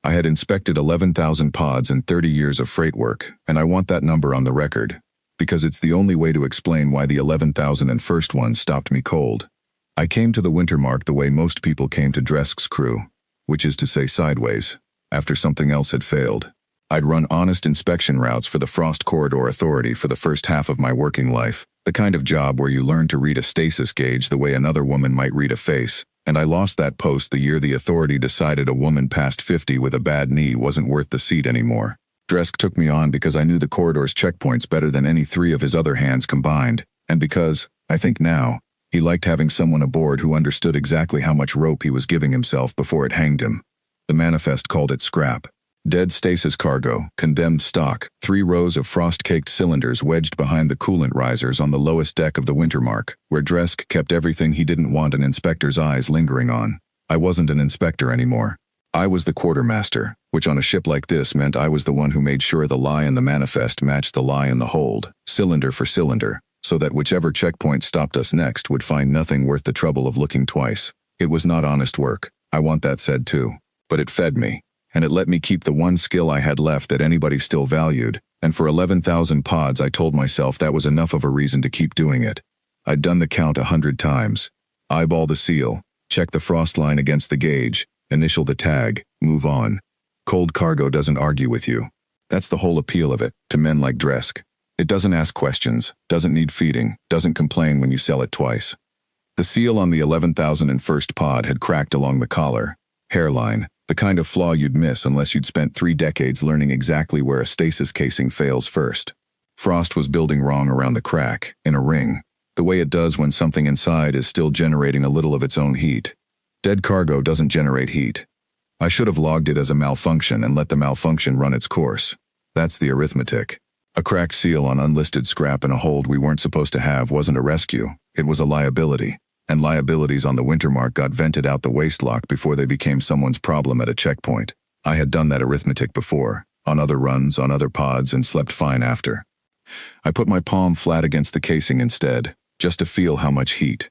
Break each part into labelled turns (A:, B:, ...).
A: I had inspected 11,000 pods in 30 years of freight work, and I want that number on the record, because it's the only way to explain why the 11,001st one stopped me cold. I came to the winter mark the way most people came to Dresk's crew, which is to say sideways, after something else had failed. I'd run honest inspection routes for the Frost Corridor Authority for the first half of my working life, the kind of job where you learn to read a stasis gauge the way another woman might read a face, and I lost that post the year the authority decided a woman past 50 with a bad knee wasn't worth the seat anymore. Dresk took me on because I knew the corridor's checkpoints better than any three of his other hands combined, and because, I think now, he liked having someone aboard who understood exactly how much rope he was giving himself before it hanged him. The manifest called it scrap. Dead stasis cargo, condemned stock, 3 rows of frost-caked cylinders wedged behind the coolant risers on the lowest deck of the Wintermark, where Dresk kept everything he didn't want an inspector's eyes lingering on. I wasn't an inspector anymore. I was the quartermaster, which on a ship like this meant I was the one who made sure the lie in the manifest matched the lie in the hold, cylinder for cylinder, so that whichever checkpoint stopped us next would find nothing worth the trouble of looking twice. It was not honest work, I want that said too, but it fed me. And it let me keep the one skill I had left that anybody still valued, and for 11,000 pods I told myself that was enough of a reason to keep doing it. I'd done the count 100 times. Eyeball the seal, check the frost line against the gauge, initial the tag, move on. Cold cargo doesn't argue with you. That's the whole appeal of it, to men like Dresk. It doesn't ask questions, doesn't need feeding, doesn't complain when you sell it twice. The seal on the 11,001st pod had cracked along the collar, hairline, the kind of flaw you'd miss unless you'd spent 3 decades learning exactly where a stasis casing fails first. Frost was building wrong around the crack, in a ring, the way it does when something inside is still generating a little of its own heat. Dead cargo doesn't generate heat. I should have logged it as a malfunction and let the malfunction run its course. That's the arithmetic. A cracked seal on unlisted scrap in a hold we weren't supposed to have wasn't a rescue, it was a liability. And liabilities on the Wintermark got vented out the waistlock before they became someone's problem at a checkpoint. I had done that arithmetic before, on other runs, on other pods, and slept fine after. I put my palm flat against the casing instead, just to feel how much heat.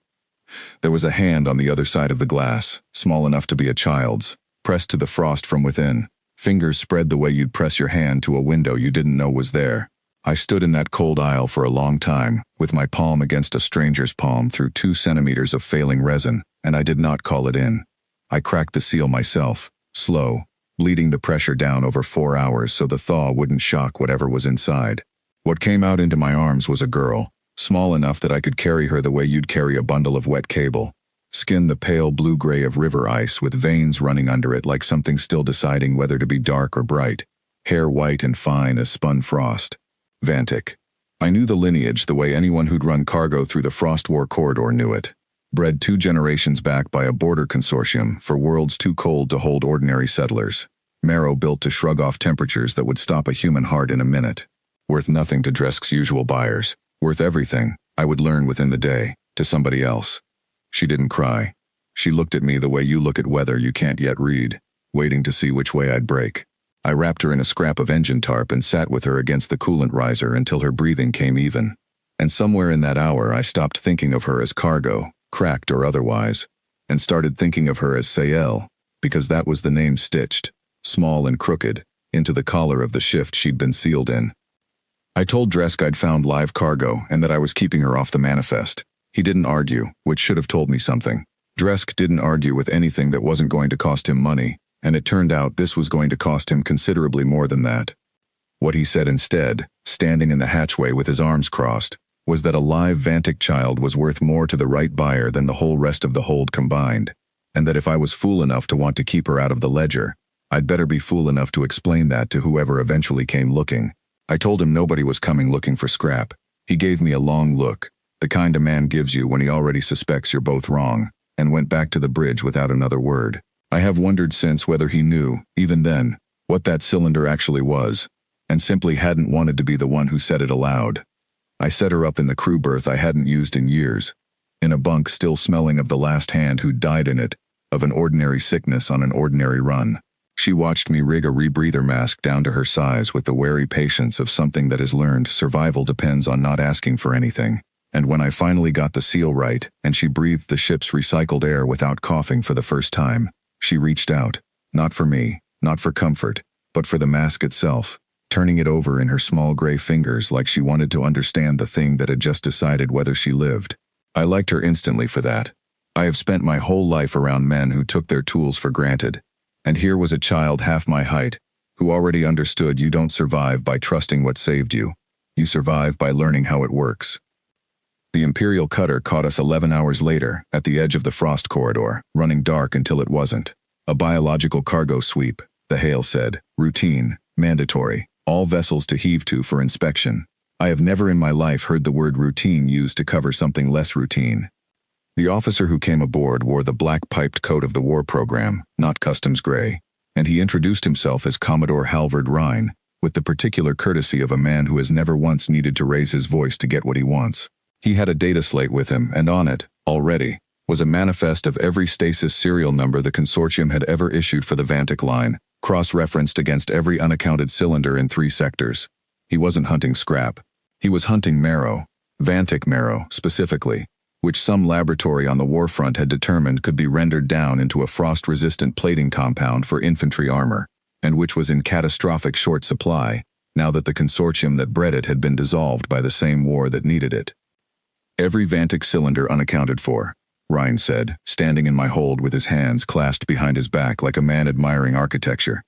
A: There was a hand on the other side of the glass, small enough to be a child's, pressed to the frost from within, fingers spread the way you'd press your hand to a window you didn't know was there. I stood in that cold aisle for a long time, with my palm against a stranger's palm through 2 centimeters of failing resin, and I did not call it in. I cracked the seal myself, slow, bleeding the pressure down over 4 hours so the thaw wouldn't shock whatever was inside. What came out into my arms was a girl, small enough that I could carry her the way you'd carry a bundle of wet cable. Skin the pale blue-gray of river ice with veins running under it like something still deciding whether to be dark or bright. Hair white and fine as spun frost. Vantic. I knew the lineage the way anyone who'd run cargo through the Frost War corridor knew it. Bred 2 generations back by a border consortium for worlds too cold to hold ordinary settlers. Marrow built to shrug off temperatures that would stop a human heart in a minute. Worth nothing to Dresk's usual buyers. Worth everything, I would learn within the day, to somebody else. She didn't cry. She looked at me the way you look at weather you can't yet read, waiting to see which way I'd break. I wrapped her in a scrap of engine tarp and sat with her against the coolant riser until her breathing came even. And somewhere in that hour I stopped thinking of her as cargo, cracked or otherwise, and started thinking of her as Sayel, because that was the name stitched, small and crooked, into the collar of the shift she'd been sealed in. I told Dresk I'd found live cargo and that I was keeping her off the manifest. He didn't argue, which should have told me something. Dresk didn't argue with anything that wasn't going to cost him money, and it turned out this was going to cost him considerably more than that. What he said instead, standing in the hatchway with his arms crossed, was that a live Vantic child was worth more to the right buyer than the whole rest of the hold combined, and that if I was fool enough to want to keep her out of the ledger, I'd better be fool enough to explain that to whoever eventually came looking. I told him nobody was coming looking for scrap. He gave me a long look, the kind a man gives you when he already suspects you're both wrong, and went back to the bridge without another word. I have wondered since whether he knew, even then, what that cylinder actually was, and simply hadn't wanted to be the one who said it aloud. I set her up in the crew berth I hadn't used in years, in a bunk still smelling of the last hand who'd died in it, of an ordinary sickness on an ordinary run. She watched me rig a rebreather mask down to her size with the wary patience of something that has learned survival depends on not asking for anything. And when I finally got the seal right, and she breathed the ship's recycled air without coughing for the first time, she reached out, not for me, not for comfort, but for the mask itself, turning it over in her small gray fingers like she wanted to understand the thing that had just decided whether she lived. I liked her instantly for that. I have spent my whole life around men who took their tools for granted, and here was a child half my height, who already understood you don't survive by trusting what saved you. You survive by learning how it works. The Imperial cutter caught us 11 hours later, at the edge of the frost corridor, running dark until it wasn't. A biological cargo sweep, the hail said, routine, mandatory, all vessels to heave to for inspection. I have never in my life heard the word routine used to cover something less routine. The officer who came aboard wore the black-piped coat of the war program, not customs gray, and he introduced himself as Commodore Halvard Rhine, with the particular courtesy of a man who has never once needed to raise his voice to get what he wants. He had a data slate with him, and on it, already, was a manifest of every stasis serial number the consortium had ever issued for the Vantic line, cross-referenced against every unaccounted cylinder in 3 sectors. He wasn't hunting scrap. He was hunting marrow, Vantic marrow, specifically, which some laboratory on the warfront had determined could be rendered down into a frost-resistant plating compound for infantry armor, and which was in catastrophic short supply, now that the consortium that bred it had been dissolved by the same war that needed it. Every Vantic cylinder unaccounted for, Rhine said, standing in my hold with his hands clasped behind his back like a man admiring architecture,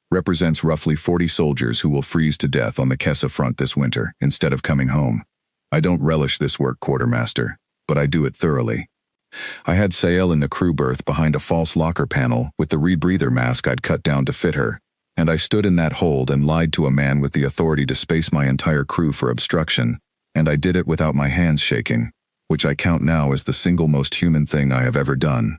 A: represents roughly 40 soldiers who will freeze to death on the Kessa front this winter instead of coming home. I don't relish this work, quartermaster, but I do it thoroughly. I had Sael in the crew berth behind a false locker panel with the rebreather mask I'd cut down to fit her, and I stood in that hold and lied to a man with the authority to space my entire crew for obstruction, and I did it without my hands shaking, which I count now as the single most human thing I have ever done.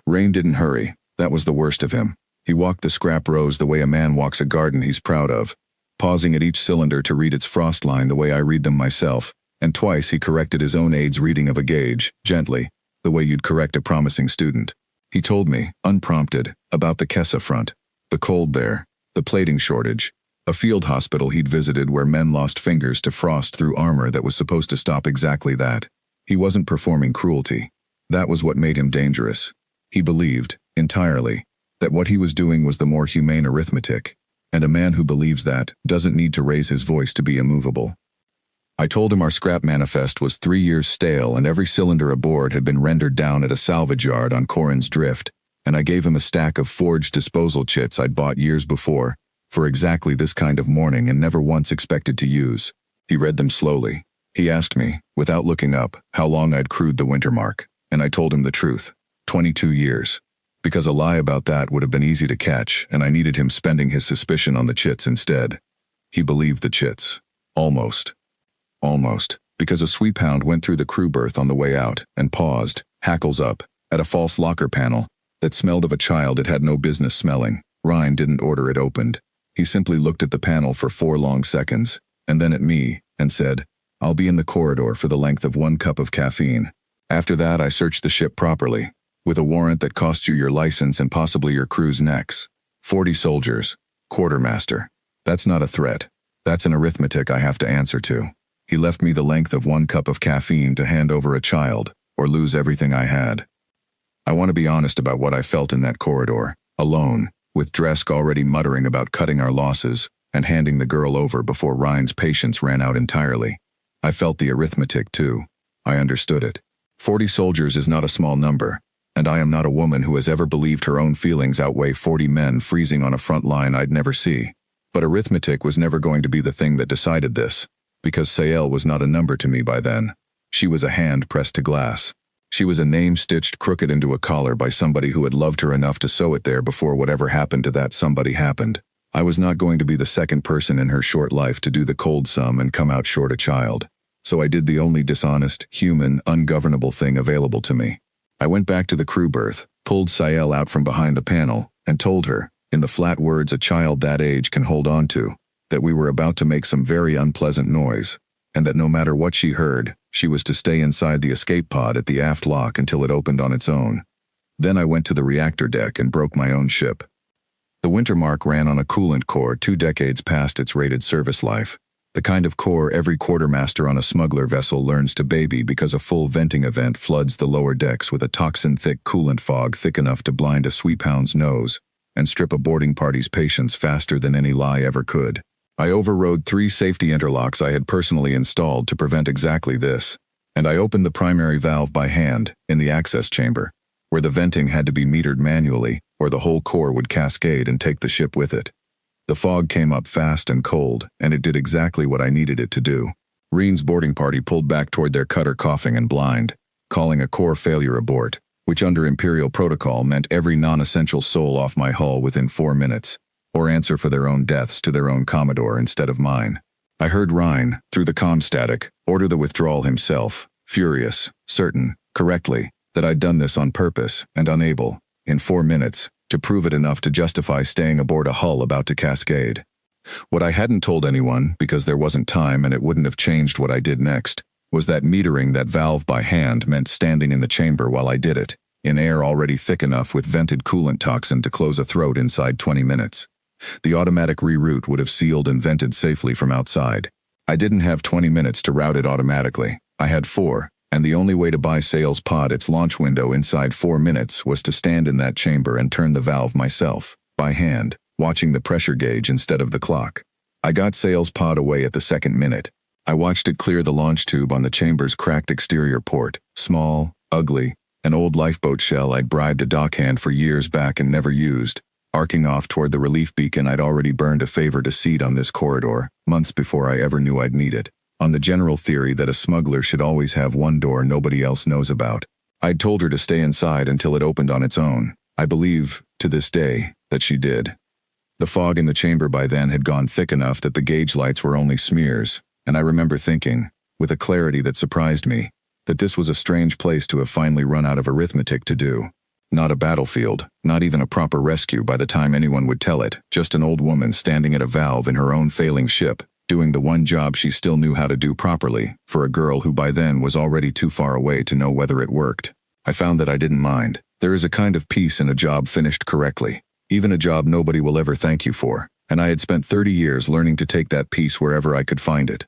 A: Rain didn't hurry. That was the worst of him. He walked the scrap rows the way a man walks a garden he's proud of, pausing at each cylinder to read its frost line the way I read them myself, and twice he corrected his own aide's reading of a gauge, gently, the way you'd correct a promising student. He told me, unprompted, about the Kessa front, the cold there, the plating shortage, a field hospital he'd visited where men lost fingers to frost through armor that was supposed to stop exactly that. He wasn't performing cruelty. That was what made him dangerous. He believed, entirely, that what he was doing was the more humane arithmetic, and a man who believes that doesn't need to raise his voice to be immovable. I told him our scrap manifest was 3 years stale and every cylinder aboard had been rendered down at a salvage yard on Corin's Drift, and I gave him a stack of forged disposal chits I'd bought years before, for exactly this kind of morning and never once expected to use. He read them slowly. He asked me, without looking up, how long I'd crewed the winter mark, and I told him the truth. 22 years. Because a lie about that would have been easy to catch, and I needed him spending his suspicion on the chits instead. He believed the chits. Almost. Almost. Because a sweep hound went through the crew berth on the way out, and paused, hackles up, at a false locker panel that smelled of a child it had no business smelling. Rhine didn't order it opened. He simply looked at the panel for 4 long seconds, and then at me, and said, I'll be in the corridor for the length of 1 cup of caffeine. After that I searched the ship properly, with a warrant that costs you your license and possibly your crew's necks. 40 soldiers. Quartermaster. That's not a threat. That's an arithmetic I have to answer to. He left me the length of 1 cup of caffeine to hand over a child, or lose everything I had. I want to be honest about what I felt in that corridor, alone, with Dresk already muttering about cutting our losses, and handing the girl over before Rhine's patience ran out entirely. I felt the arithmetic too. I understood it. 40 soldiers is not a small number, and I am not a woman who has ever believed her own feelings outweigh 40 men freezing on a front line I'd never see. But arithmetic was never going to be the thing that decided this, because Sael was not a number to me by then. She was a hand pressed to glass. She was a name stitched crooked into a collar by somebody who had loved her enough to sew it there before whatever happened to that somebody happened. I was not going to be the second person in her short life to do the cold sum and come out short a child. So I did the only dishonest, human, ungovernable thing available to me. I went back to the crew berth, pulled Sael out from behind the panel, and told her, in the flat words a child that age can hold on to, that we were about to make some very unpleasant noise, and that no matter what she heard, she was to stay inside the escape pod at the aft lock until it opened on its own. Then I went to the reactor deck and broke my own ship. The Wintermark ran on a coolant core 2 decades past its rated service life, the kind of core every quartermaster on a smuggler vessel learns to baby because a full venting event floods the lower decks with a toxin-thick coolant fog thick enough to blind a sweep hound's nose, and strip a boarding party's patience faster than any lie ever could. I overrode 3 safety interlocks I had personally installed to prevent exactly this, and I opened the primary valve by hand in the access chamber, where the venting had to be metered manually or the whole core would cascade and take the ship with it. The fog came up fast and cold, and it did exactly what I needed it to do. Reen's boarding party pulled back toward their cutter coughing and blind, calling a core failure abort, which under Imperial protocol meant every non-essential soul off my hull within 4 minutes, or answer for their own deaths to their own commodore instead of mine. I heard Reen, through the comm static, order the withdrawal himself, furious, certain, correctly, that I'd done this on purpose and unable, in 4 minutes, to prove it enough to justify staying aboard a hull about to cascade. What I hadn't told anyone, because there wasn't time and it wouldn't have changed what I did next, was that metering that valve by hand meant standing in the chamber while I did it, in air already thick enough with vented coolant toxin to close a throat inside 20 minutes. The automatic reroute would have sealed and vented safely from outside. I didn't have 20 minutes to route it automatically. I had 4, and the only way to buy Sail's pod its launch window inside 4 minutes was to stand in that chamber and turn the valve myself, by hand, watching the pressure gauge instead of the clock. I got Sail's pod away at the second minute. I watched it clear the launch tube on the chamber's cracked exterior port, small, ugly, an old lifeboat shell I'd bribed a dockhand for years back and never used, arcing off toward the relief beacon I'd already burned a favor to seat on this corridor, months before I ever knew I'd need it, on the general theory that a smuggler should always have one door nobody else knows about. I'd told her to stay inside until it opened on its own. I believe, to this day, that she did. The fog in the chamber by then had gone thick enough that the gauge lights were only smears, and I remember thinking, with a clarity that surprised me, that this was a strange place to have finally run out of arithmetic to do. Not a battlefield, not even a proper rescue by the time anyone would tell it, just an old woman standing at a valve in her own failing ship, doing the one job she still knew how to do properly, for a girl who by then was already too far away to know whether it worked. I found that I didn't mind. There is a kind of peace in a job finished correctly, even a job nobody will ever thank you for, and I had spent 30 years learning to take that peace wherever I could find it.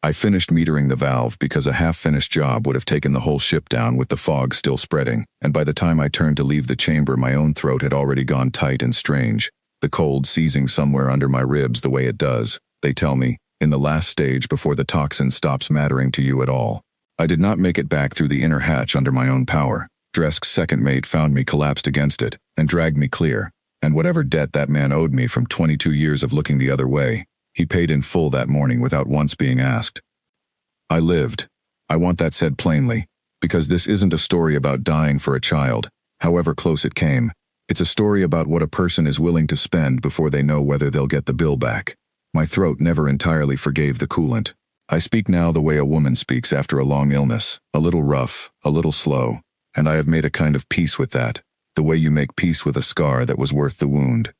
A: I finished metering the valve because a half-finished job would have taken the whole ship down with the fog still spreading, and by the time I turned to leave the chamber my own throat had already gone tight and strange, the cold seizing somewhere under my ribs the way it does, they tell me, in the last stage before the toxin stops mattering to you at all. I did not make it back through the inner hatch under my own power. Dresk's second mate found me collapsed against it, and dragged me clear, and whatever debt that man owed me from 22 years of looking the other way, he paid in full that morning without once being asked. I lived. I want that said plainly, because this isn't a story about dying for a child, however close it came. It's a story about what a person is willing to spend before they know whether they'll get the bill back. My throat never entirely forgave the coolant. I speak now the way a woman speaks after a long illness, a little rough, a little slow, and I have made a kind of peace with that, the way you make peace with a scar that was worth the wound.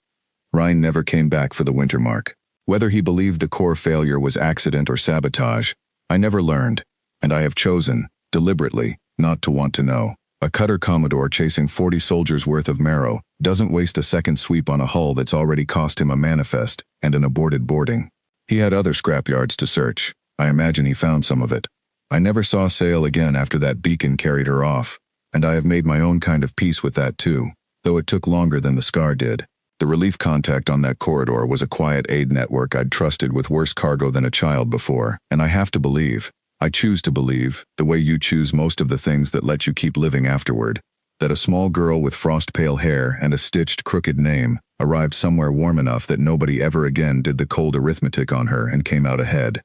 A: Reen never came back for the winter mark. Whether he believed the core failure was accident or sabotage, I never learned, and I have chosen, deliberately, not to want to know. A cutter commodore chasing 40 soldiers' worth of marrow doesn't waste a second sweep on a hull that's already cost him a manifest and an aborted boarding. He had other scrapyards to search. I imagine he found some of it. I never saw Sail again after that beacon carried her off, and I have made my own kind of peace with that too, though it took longer than the scar did. The relief contact on that corridor was a quiet aid network I'd trusted with worse cargo than a child before, and I have to believe, I choose to believe, the way you choose most of the things that let you keep living afterward, that a small girl with frost-pale hair and a stitched, crooked name arrived somewhere warm enough that nobody ever again did the cold arithmetic on her and came out ahead.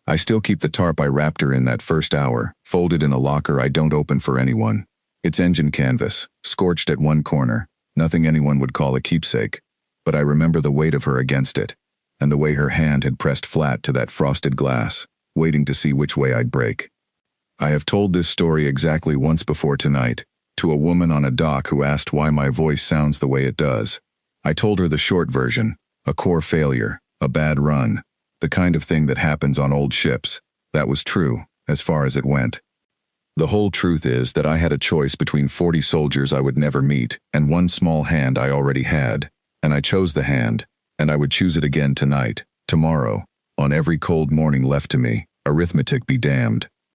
A: I still keep the tarp I wrapped her in that first hour, folded in a locker I don't open for anyone. Its engine canvas, scorched at one corner, nothing anyone would call a keepsake, but I remember the weight of her against it, and the way her hand had pressed flat to that frosted glass, waiting to see which way I'd break. I have told this story exactly once before tonight, to a woman on a dock who asked why my voice sounds the way it does. I told her the short version, a core failure, a bad run, the kind of thing that happens on old ships. That was true, as far as it went. The whole truth is that I had a choice between 40 soldiers I would never meet and one small hand I already had, and I chose the hand, and I would choose it again tonight, tomorrow, on every cold morning left to me, arithmetic be damned.